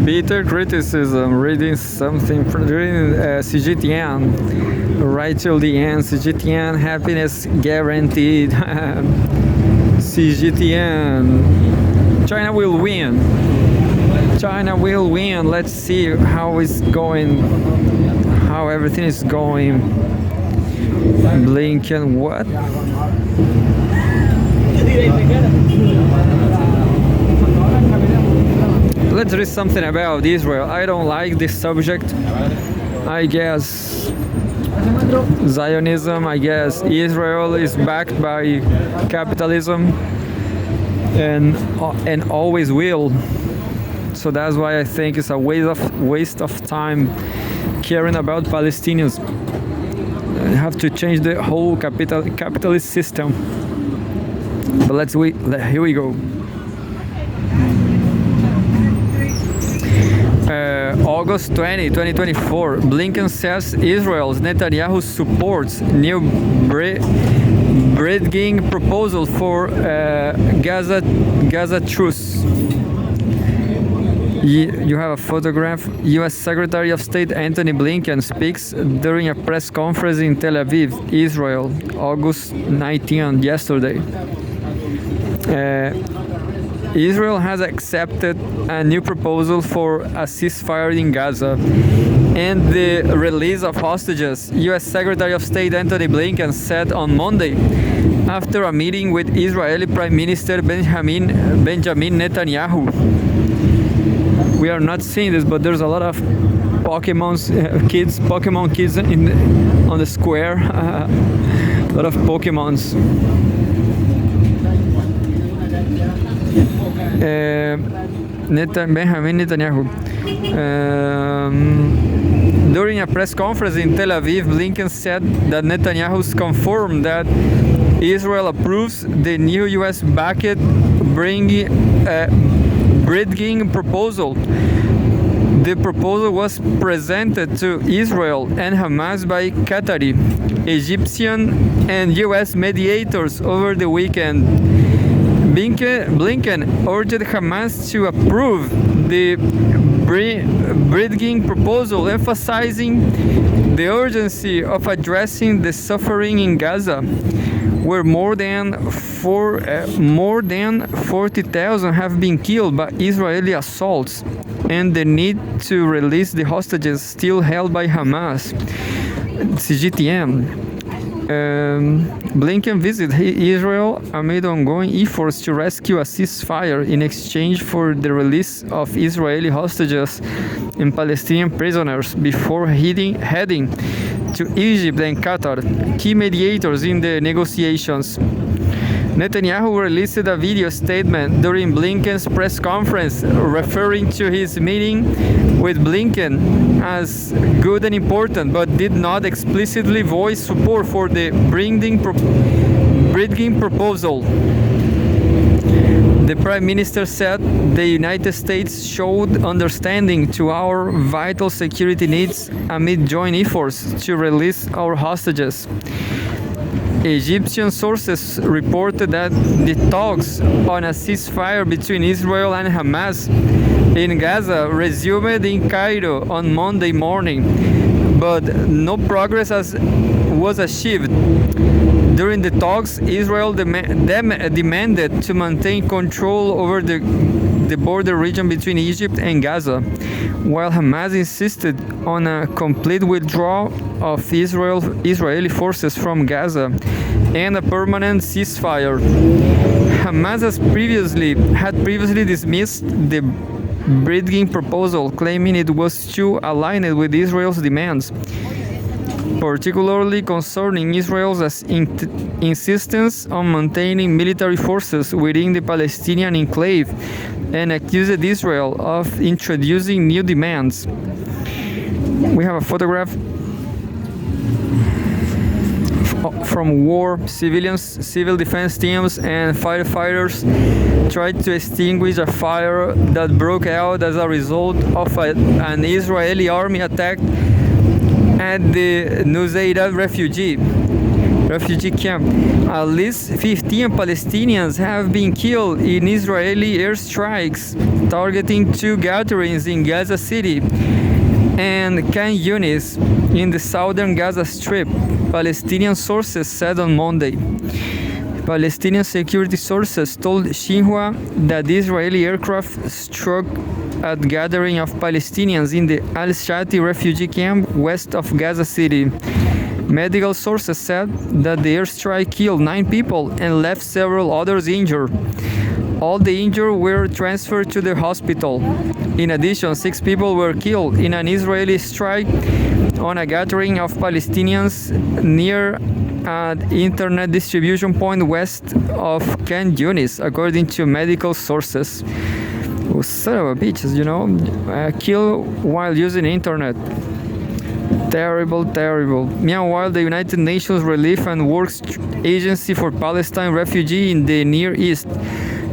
Bitter criticism, reading something from CGTN, right till the end. CGTN, happiness guaranteed. CGTN, China will win. China will win. Let's see how it's going, how everything is going. Blinken, what? Let's read something about Israel. I don't like this subject. I guess Zionism, I guess Israel is backed by capitalism and always will. So that's why I think it's a waste of time caring about Palestinians. You have to change the whole capitalist system. But here we go. August 20, 2024, Blinken says Israel's Netanyahu supports new bridging proposal for Gaza truce. You have a photograph. U.S. Secretary of State Antony Blinken speaks during a press conference in Tel Aviv, Israel, August 19, yesterday. Israel has accepted a new proposal for a ceasefire in Gaza and the release of hostages, U.S. Secretary of State Antony Blinken said on Monday after a meeting with Israeli Prime Minister Benjamin Netanyahu. We are not seeing this, but there's a lot of Pokemon kids on the square. A lot of Pokemons. Benjamin Netanyahu. During a press conference in Tel Aviv, Blinken said that Netanyahu's confirmed that Israel approves the new U.S.-backed bridging proposal. The proposal was presented to Israel and Hamas by Qatari, Egyptian, and U.S. mediators over the weekend. Blinken urged Hamas to approve the bridging proposal, emphasizing the urgency of addressing the suffering in Gaza, where more than 40,000 have been killed by Israeli assaults, and the need to release the hostages still held by Hamas. CGTN. Blinken visited Israel amid ongoing efforts to rescue a ceasefire in exchange for the release of Israeli hostages and Palestinian prisoners before heading to Egypt and Qatar, key mediators in the negotiations. Netanyahu released a video statement during Blinken's press conference referring to his meeting with Blinken as good and important, but did not explicitly voice support for the bridging proposal. The Prime Minister said the United States showed understanding to our vital security needs amid joint efforts to release our hostages. Egyptian sources reported that the talks on a ceasefire between Israel and Hamas in Gaza resumed in Cairo on Monday morning, but no progress was achieved. During the talks, Israel demanded to maintain control over the border region between Egypt and Gaza, while Hamas insisted on a complete withdrawal of Israeli forces from Gaza and a permanent ceasefire. Hamas had previously dismissed the bridging proposal, claiming it was too aligned with Israel's demands, particularly concerning Israel's insistence on maintaining military forces within the Palestinian enclave, and accused Israel of introducing new demands. We have a photograph from war. Civil defense teams and firefighters tried to extinguish a fire that broke out as a result of an Israeli army attack at the Nuseirat refugee refugee camp. At least 15 Palestinians have been killed in Israeli airstrikes targeting two gatherings in Gaza City and Khan Yunis in the southern Gaza Strip, Palestinian sources said on Monday. Palestinian security sources told Xinhua that the Israeli aircraft struck at gathering of Palestinians in the Al-Shati refugee camp west of Gaza City. Medical sources said that the airstrike killed 9 people and left several others injured. All the injured were transferred to the hospital. In addition, 6 people were killed in an Israeli strike on a gathering of Palestinians near an internet distribution point west of Khan Yunis, according to medical sources. Oh, son of a bitches, killed while using internet. Terrible, terrible. Meanwhile, the United Nations Relief and Works Agency for Palestine Refugees in the Near East,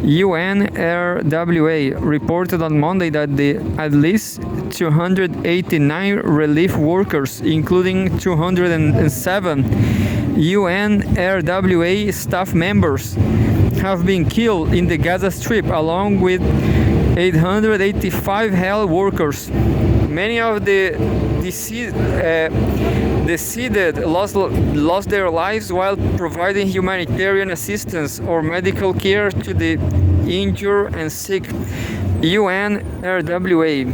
UNRWA, reported on Monday that at least 289 relief workers, including 207 UNRWA staff members, have been killed in the Gaza Strip, along with 885 health workers. Many of the deceased lost their lives while providing humanitarian assistance or medical care to the injured and sick. UNRWA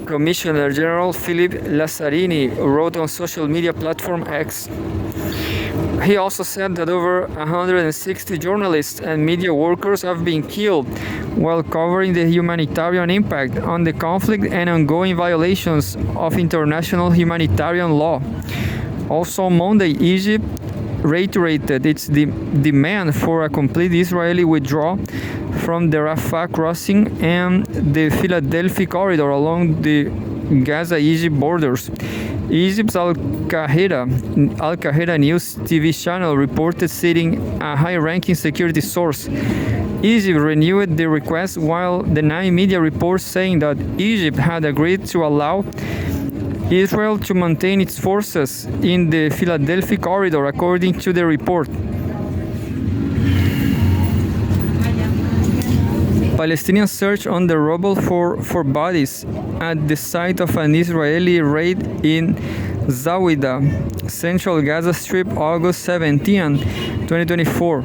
Commissioner General Philippe Lazzarini wrote on social media platform X. He also said that over 160 journalists and media workers have been killed while covering the humanitarian impact on the conflict and ongoing violations of international humanitarian law. Also on Monday, Egypt reiterated its demand for a complete Israeli withdrawal from the Rafah crossing and the Philadelphia corridor along the Gaza-Egypt borders. Egypt's Al-Qahira News TV channel reported, citing a high-ranking security source. Egypt renewed the request, while denying media reports saying that Egypt had agreed to allow Israel to maintain its forces in the Philadelphia corridor, according to the report. Palestinians search on the rubble for bodies at the site of an Israeli raid in Zawida, central Gaza Strip, August 17, 2024.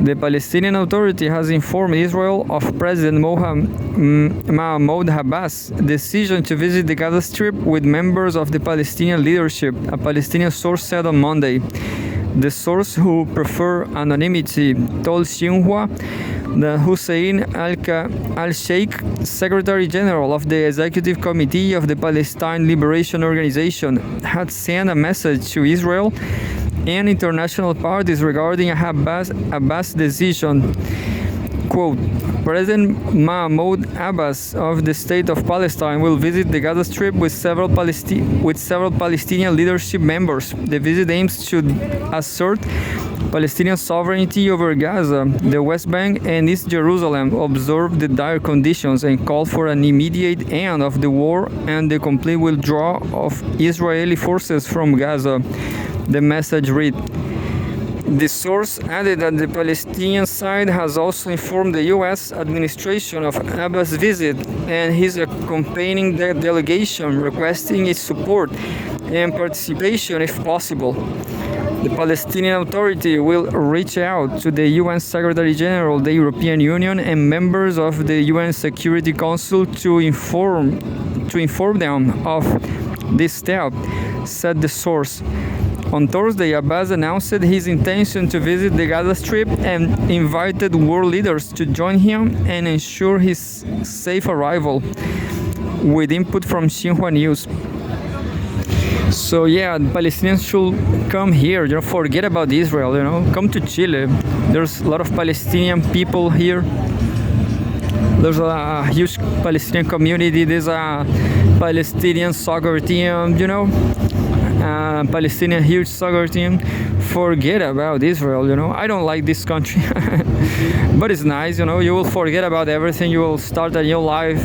The Palestinian Authority has informed Israel of President Mahmoud Abbas' decision to visit the Gaza Strip with members of the Palestinian leadership, a Palestinian source said on Monday. The source, who prefer anonymity, told Xinhua that Hussein al-Sheikh, Secretary General of the Executive Committee of the Palestine Liberation Organization, had sent a message to Israel and international parties regarding Abbas' decision. Quote, President Mahmoud Abbas of the State of Palestine will visit the Gaza Strip with several Palestinian leadership members. The visit aims to assert Palestinian sovereignty over Gaza, the West Bank, and East Jerusalem, observe the dire conditions, and call for an immediate end of the war and the complete withdrawal of Israeli forces from Gaza. The message read. The source added that the Palestinian side has also informed the U.S. administration of Abbas' visit and his accompanying delegation, requesting its support and participation if possible. The Palestinian Authority will reach out to the UN Secretary General, the European Union, and members of the UN Security Council to inform them of this step, said the source. On Thursday, Abbas announced his intention to visit the Gaza Strip and invited world leaders to join him and ensure his safe arrival, with input from Xinhua News. So yeah, the Palestinians should come here, forget about Israel, come to Chile. There's a lot of Palestinian people here. There's a huge Palestinian community. There's a Palestinian soccer team, Palestinian huge soccer team. Forget about Israel, I don't like this country. But it's nice, you will forget about everything. You will start a new life